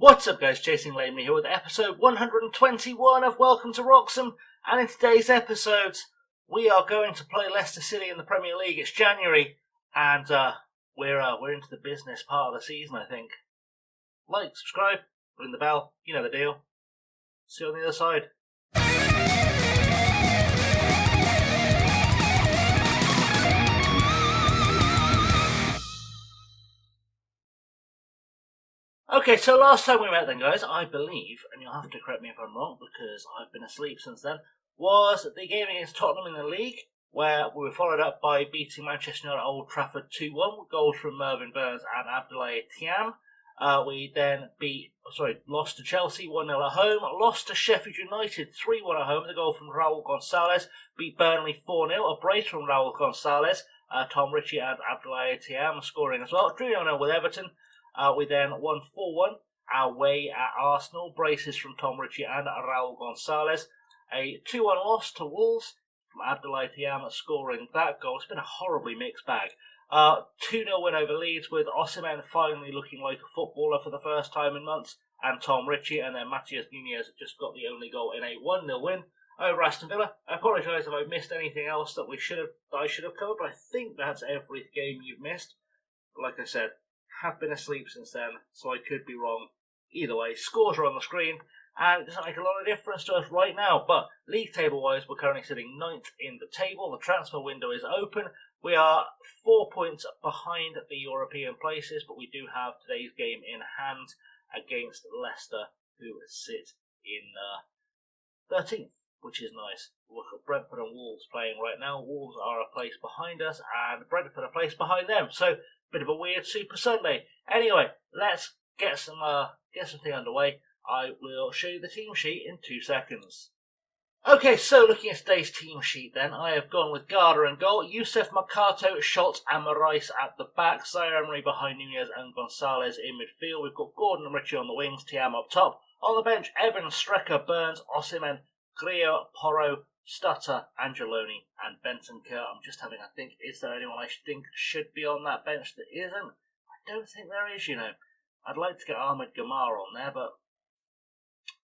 What's up guys, Chasing Lamely here with episode 121 of Welcome to Wroxham, and in today's episode we are going to play Leicester City in the Premier League. It's January and we're into the business part of the season, I think. Like, subscribe, ring the bell, you know the deal. See you on the other side. Okay, so last time we met then, guys, I believe, and you'll have to correct me if I'm wrong because I've been asleep since then, was the game against Tottenham in the league, where we were followed up by beating Manchester United at Old Trafford 2-1 with goals from Mervyn Burns and Abdoulaye Thiam. We then lost to Chelsea 1-0 at home, lost to Sheffield United 3-1 at home, the goal from Raul Gonzalez, beat Burnley 4-0, a brace from Raul Gonzalez, Tom Ritchie and Abdoulaye Thiam scoring as well, drew 0-0 with Everton. We then won 4-1 away at Arsenal, braces from Tom Ritchie and Raul Gonzalez. A 2-1 loss to Wolves from Abdoulaye Thiam scoring that goal. It's been a horribly mixed bag. 2-0 win over Leeds with Yachtsmen finally looking like a footballer for the first time in months, and Tom Ritchie, and then Matheus Nunes just got the only goal in a 1-0 win over Aston Villa. I apologise if I missed anything else that I should have covered, but I think that's every game you've missed. But like I said, have been asleep since then, so I could be wrong. Either way, scores are on the screen, and it doesn't make a lot of difference to us right now. But league table-wise, we're currently sitting 9th in the table. The transfer window is open. We are 4 points behind the European places, but we do have today's game in hand against Leicester, who sit in 13th, which is nice. Look at Brentford and Wolves playing right now. Wolves are a place behind us, and Brentford a place behind them. So, bit of a weird Super Sunday. Anyway, let's get something underway. I will show you the team sheet in 2 seconds. Okay, so looking at today's team sheet then, I have gone with Garda in goal, Youssef, Mercato, Schultz and Marais at the back, Zaire Emery behind Nunes and Gonzalez in midfield. We've got Gordon and Ritchie on the wings, Thiam up top. On the bench, Evans, Strecker, Burns, Osimhen, Grillo, Porro, Stutter, Angeloni and Bentancur. I'm just having a think, is there anyone I think should be on that bench that isn't? I don't think there is, you know. I'd like to get Ahmed Gamar on there, but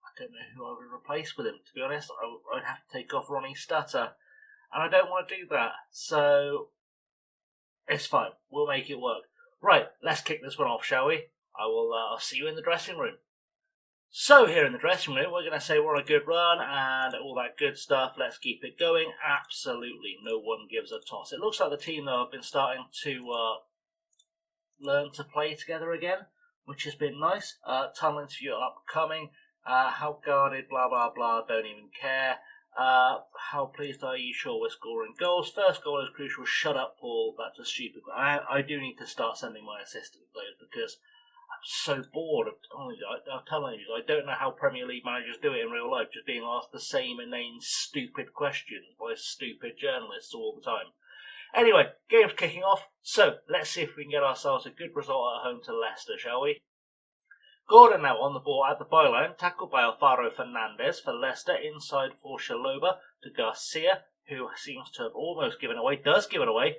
I don't know who I would replace with him, to be honest. I'd have to take off Ronnie Stutter, and I don't want to do that, so it's fine. We'll make it work. Right, let's kick this one off, shall we? I'll see you in the dressing room. So here in the dressing room, we're going to say we're on a good run and all that good stuff. Let's keep it going. Absolutely no one gives a toss. It looks like the team, though, have been starting to learn to play together again, which has been nice. Tunnel interview upcoming. How guarded, blah, blah, blah, don't even care. How pleased are you? Sure, we're scoring goals. First goal is crucial. Shut up, Paul. That's a stupid goal. I do need to start sending my assistant those because I'm so bored of, I'm telling you, I don't know how Premier League managers do it in real life, just being asked the same inane stupid questions by stupid journalists all the time. Anyway, game's kicking off, so let's see if we can get ourselves a good result at home to Leicester, shall we? Gordon now on the ball at the byline, tackled by Alvaro Fernandez for Leicester, inside for Shaloba to Garcia, who seems to have almost does give it away.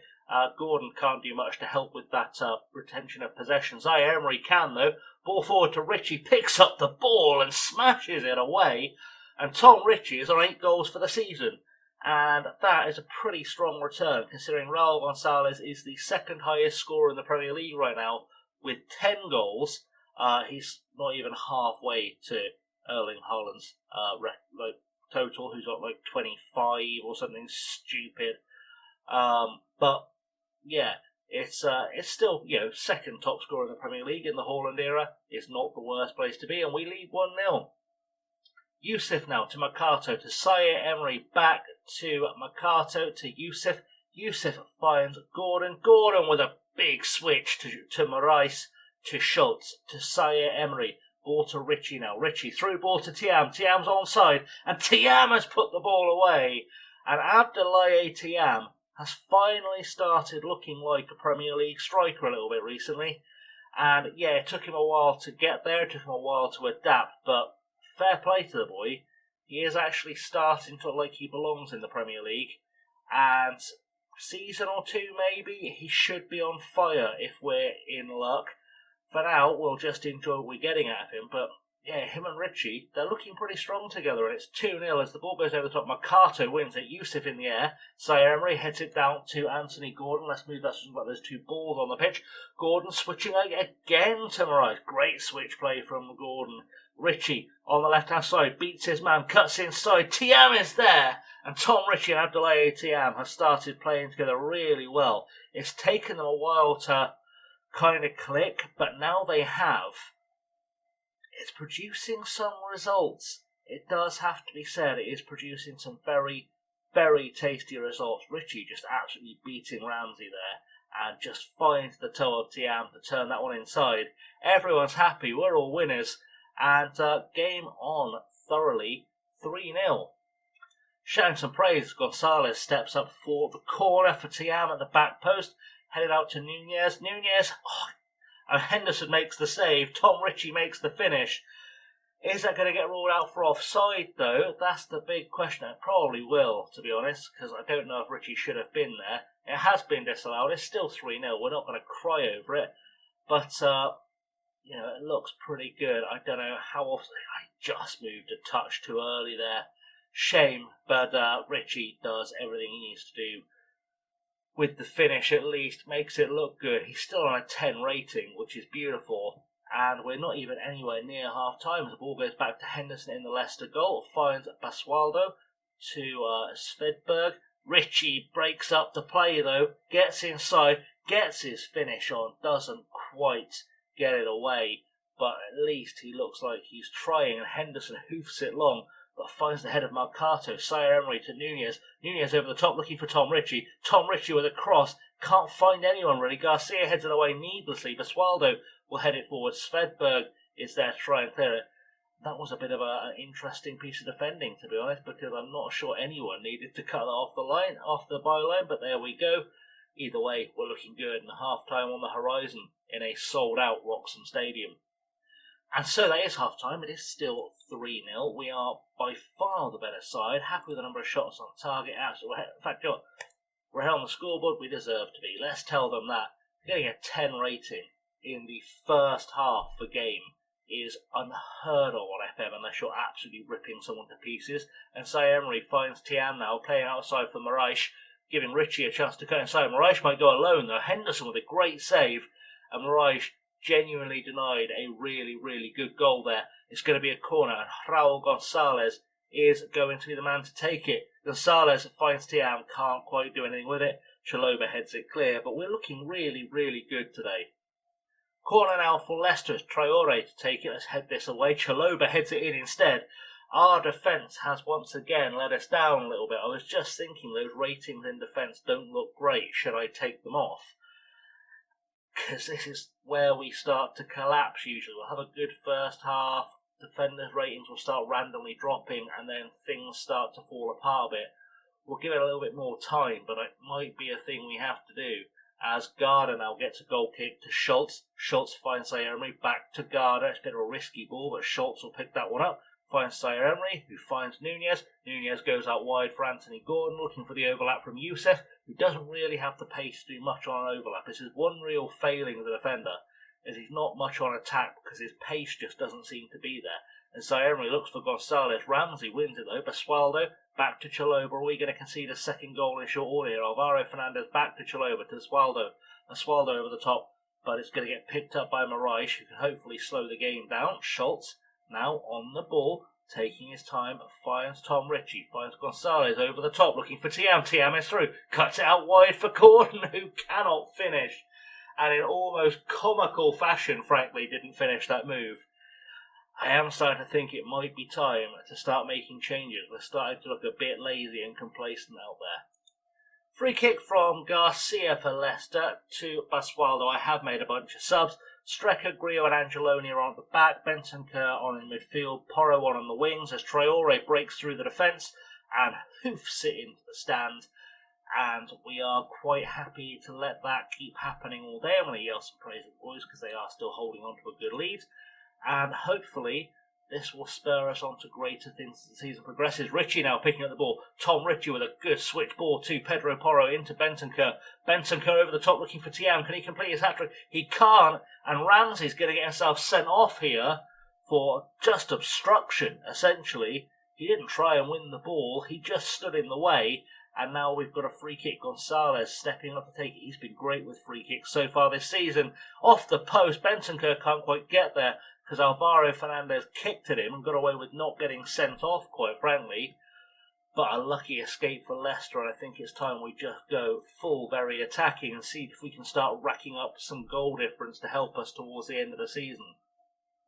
Gordon can't do much to help with that retention of possession. Zaire Emery can, though. Ball forward to Ritchie, picks up the ball and smashes it away. And Tom Ritchie is on 8 goals for the season. And that is a pretty strong return, considering Raul Gonzalez is the second highest scorer in the Premier League right now, with 10 goals. He's not even halfway to Erling Haaland's total, who's got 25 or something stupid. But yeah, it's still, second top scorer in the Premier League in the Haaland era. It's not the worst place to be, and we lead 1-0. Youssef now to Mercato to Zaire Emery, back to Mercato to Youssef. Youssef finds Gordon. Gordon with a big switch to Marais, to Schultz, to Zaire Emery. Ball to Ritchie now. Ritchie through ball to Thiam. Thiam's onside, and Thiam has put the ball away. And Abdoulaye Thiam has finally started looking like a Premier League striker a little bit recently. And yeah, it took him a while to get there, it took him a while to adapt, but fair play to the boy. He is actually starting to look like he belongs in the Premier League. And season or two maybe, he should be on fire if we're in luck. for now, we'll just enjoy what we're getting out of him. But yeah, him and Richie, they're looking pretty strong together, and it's 2-0 as the ball goes over the top. Mercato wins it, Yusuf in the air. Zaire Emery heads it down to Anthony Gordon. Let's move that about those two balls on the pitch. Gordon switching again to Moraes. Great switch play from Gordon. Richie on the left-hand side beats his man, cuts inside. Thiam is there, and Tom Ritchie and Abdoulaye Thiam have started playing together really well. It's taken them a while to kind of click, but now they have. It's producing some results. It does have to be said, it is producing some very, very tasty results. Richie just absolutely beating Ramsey there and just finds the toe of Thiam to turn that one inside. Everyone's happy, we're all winners, and game on thoroughly 3-0. Shouting some praise, Gonzalez steps up for the corner for Thiam at the back post, headed out to Nunez. And Henderson makes the save. Tom Ritchie makes the finish. Is that going to get ruled out for offside, though? That's the big question. It probably will, to be honest, because I don't know if Ritchie should have been there. It has been disallowed. It's still 3-0. We're not going to cry over it. But, it looks pretty good. I don't know how often. I just moved a touch too early there. Shame, but Ritchie does everything he needs to do. With the finish, at least, makes it look good. He's still on a 10 rating, which is beautiful. And we're not even anywhere near half-time. The ball goes back to Henderson in the Leicester goal. Finds Basualdo to Svedberg. Ritchie breaks up the play, though. Gets inside. Gets his finish on. Doesn't quite get it away. But at least he looks like he's trying. And Henderson hoofs it long, but finds the head of Mercato. Zaire Emery to Nunez. Nunez over the top looking for Tom Ritchie. Tom Ritchie with a cross. Can't find anyone really. Garcia heads it away needlessly. Basualdo will head it forward. Svedberg is there to try and clear it. That was a bit of an interesting piece of defending, to be honest, because I'm not sure anyone needed to cut that off the byline, but there we go. Either way, we're looking good, and half-time on the horizon in a sold-out Wroxham Stadium. And so that is half-time. It is still 3-0. We are by far the better side. Happy with the number of shots on target. Absolutely. In fact, we're ahead on the scoreboard. We deserve to be. Let's tell them that. Getting a 10 rating in the first half of the game is unheard of on FM unless you're absolutely ripping someone to pieces. And Zaire Emery finds Thiam now playing outside for Moraes, giving Ritchie a chance to cut inside. Moraes might go alone though. Henderson with a great save, and Moraes genuinely denied a really, really good goal there. It's going to be a corner, and Raul Gonzalez is going to be the man to take it. Gonzalez finds Thiam, can't quite do anything with it. Chalobah heads it clear, but we're looking really, really good today. Corner now for Leicester. Traore to take it. Let's head this away. Chalobah heads it in instead. Our defence has once again let us down a little bit. I was just thinking those ratings in defence don't look great. Should I take them off? Because this is where we start to collapse usually. We'll have a good first half. Defenders' ratings will start randomly dropping, and then things start to fall apart a bit. We'll give it a little bit more time, but it might be a thing we have to do. As Garda now gets a goal kick to Schultz. Schultz finds Zaire Emery back to Garda. It's a bit of a risky ball, but Schultz will pick that one up. Finds Zaire Emery, who finds Nunez. Nunez goes out wide for Anthony Gordon, looking for the overlap from Yusuf, who doesn't really have the pace to do much on an overlap. This is one real failing of the defender, is he's not much on attack because his pace just doesn't seem to be there. And Zaire Emery looks for Gonzalez. Ramsey wins it though. Basualdo back to Chalobah. Are we going to concede a second goal in short order here? Alvaro Fernandez back to Chalobah to Basualdo. Basualdo over the top, but it's going to get picked up by Moraes, who can hopefully slow the game down. Schultz now on the ball, taking his time, finds Tom Ritchie, finds Gonzalez over the top, looking for Thiam. Thiam is through, cuts it out wide for Gordon, who cannot finish. And in almost comical fashion, frankly, didn't finish that move. I am starting to think it might be time to start making changes. We're starting to look a bit lazy and complacent out there. Free kick from Garcia for Leicester to Basualdo. I have made a bunch of subs. Strecker, Grio and Angeloni are on the back. Bentancur on in midfield. Porro on the wings as Traore breaks through the defence and hoofs it into the stand. And we are quite happy to let that keep happening all day. I'm going to yell some praise at the boys because they are still holding on to a good lead. And hopefully this will spur us on to greater things as the season progresses. Ritchie now picking up the ball. Tom Ritchie with a good switch ball to Pedro Porro into Bentancur. Bentancur over the top looking for Tiam. Can he complete his hat-trick? He can't, and Ramsey's going to get himself sent off here for just obstruction, essentially. He didn't try and win the ball, he just stood in the way, and now we've got a free kick. Gonzalez stepping up to take it. He's been great with free kicks so far this season. Off the post, Bentancur can't quite get there because Alvaro Fernandez kicked at him and got away with not getting sent off, quite frankly. But a lucky escape for Leicester, and I think it's time we just go full very attacking and see if we can start racking up some goal difference to help us towards the end of the season.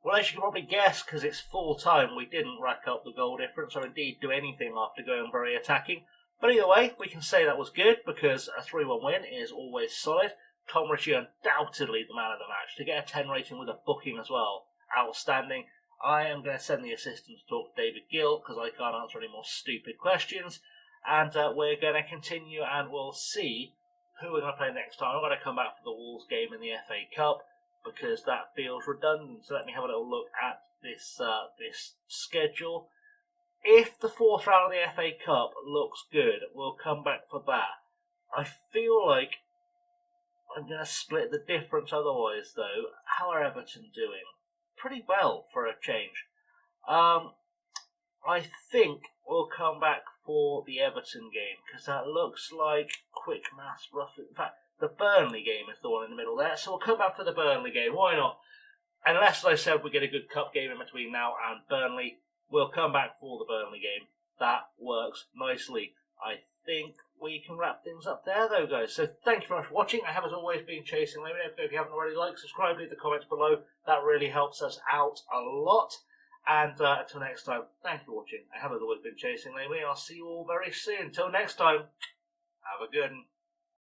Well, as you can probably guess, because it's full time, we didn't rack up the goal difference or indeed do anything after going very attacking. But either way, we can say that was good because a 3-1 win is always solid. Tom Ritchie undoubtedly the man of the match. To get a 10 rating with a booking as well, outstanding. I am going to send the assistant to talk to David Gill because I can't answer any more stupid questions. And we're going to continue and we'll see who we're going to play next time. I'm going to come back for the Wolves game in the FA Cup because that feels redundant. So let me have a little look at this schedule. If the fourth round of the FA Cup looks good, we'll come back for that. I feel like I'm going to split the difference otherwise, though. How are Everton doing? Pretty well for a change. I think we'll come back for the Everton game because that looks like quick maths roughly. In fact, the Burnley game is the one in the middle there, so we'll come back for the Burnley game. Why not? Unless, as I said, we get a good cup game in between now and Burnley, we'll come back for the Burnley game. That works nicely. I think we can wrap things up there, though, guys. So thank you very much for watching. I have, as always, been Chasing Lemon. If you haven't already, like, subscribe, leave the comments below. That really helps us out a lot. And until next time, thank you for watching. I have, as always, been Chasing Lemon. I'll see you all very soon. Until next time, have a good one.